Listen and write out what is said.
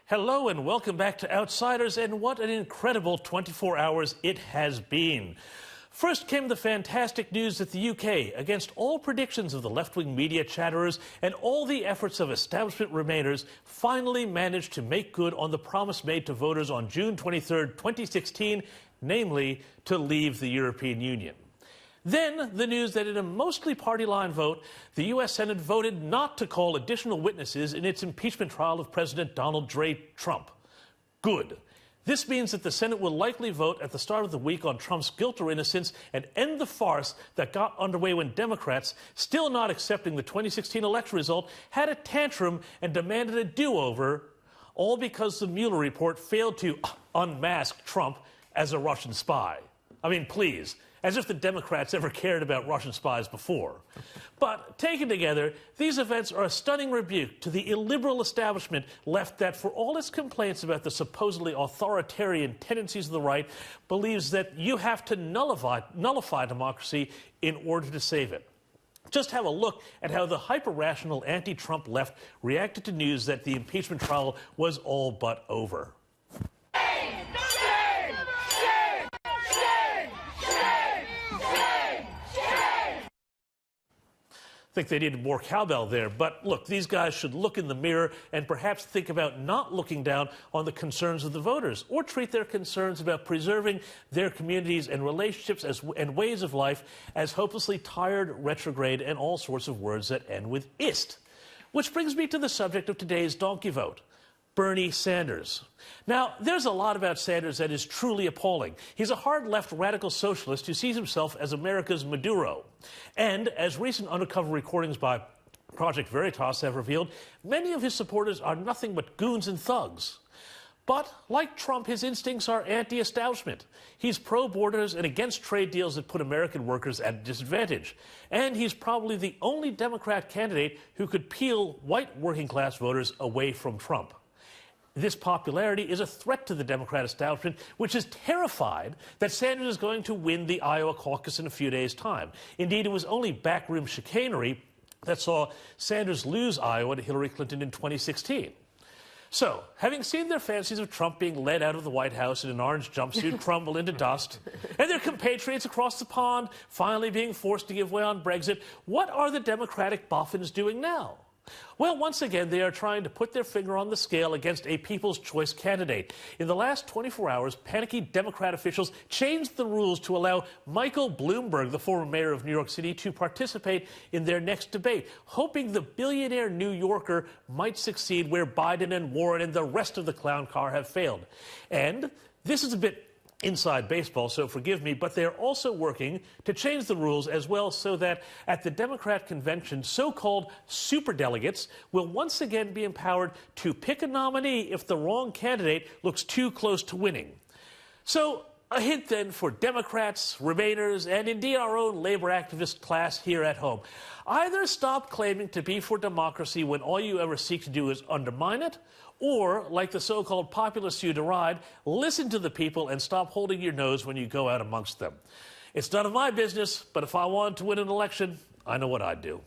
Hello and welcome back to Outsiders, and what an incredible 24 hours it has been. First came the fantastic news that the UK, against all predictions of the left-wing media chatterers and all the efforts of establishment remainers, finally managed to make good on the promise made to voters on June 23, 2016, namely to leave the European Union. Then, the news that in a mostly party-line vote, the U.S. Senate voted not to call additional witnesses in its impeachment trial of President Donald J. Trump. Good. This means that the Senate will likely vote at the start of the week on Trump's guilt or innocence and end the farce that got underway when Democrats, still not accepting the 2016 election result, had a tantrum and demanded a do-over, all because the Mueller report failed to unmask Trump as a Russian spy. I mean, please. As if the Democrats ever cared about Russian spies before. But taken together, these events are a stunning rebuke to the illiberal establishment left that, for all its complaints about the supposedly authoritarian tendencies of the right, believes that you have to nullify democracy in order to save it. Just have a look at how the hyper-rational anti-Trump left reacted to news that the impeachment trial was all but over. I think they needed more cowbell there. But look, these guys should look in the mirror and perhaps think about not looking down on the concerns of the voters, or treat their concerns about preserving their communities and relationships and ways of life as hopelessly tired, retrograde, and all sorts of words that end with "ist." Which brings me to the subject of today's donkey vote. Bernie Sanders. Now, there's a lot about Sanders that is truly appalling. He's a hard-left radical socialist who sees himself as America's Maduro. And, as recent undercover recordings by Project Veritas have revealed, many of his supporters are nothing but goons and thugs. But, like Trump, his instincts are anti-establishment. He's pro-borders and against trade deals that put American workers at a disadvantage. And he's probably the only Democrat candidate who could peel white working-class voters away from Trump. This popularity is a threat to the Democrat establishment, which is terrified that Sanders is going to win the Iowa caucus in a few days' time. Indeed, it was only backroom chicanery that saw Sanders lose Iowa to Hillary Clinton in 2016. So, having seen their fancies of Trump being led out of the White House in an orange jumpsuit crumble into dust, and their compatriots across the pond finally being forced to give way on Brexit, what are the Democratic boffins doing now? Well, once again, they are trying to put their finger on the scale against a People's Choice candidate. In the last 24 hours, panicky Democrat officials changed the rules to allow Michael Bloomberg, the former mayor of New York City, to participate in their next debate, hoping the billionaire New Yorker might succeed where Biden and Warren and the rest of the clown car have failed. And this is a bit inside baseball, so forgive me, but they're also working to change the rules as well so that at the Democrat convention, so-called superdelegates will once again be empowered to pick a nominee if the wrong candidate looks too close to winning. So, a hint then for Democrats, Remainers, and indeed our own labor activist class here at home. Either stop claiming to be for democracy when all you ever seek to do is undermine it, or, like the so-called populists you deride, listen to the people and stop holding your nose when you go out amongst them. It's none of my business, but if I wanted to win an election, I know what I'd do.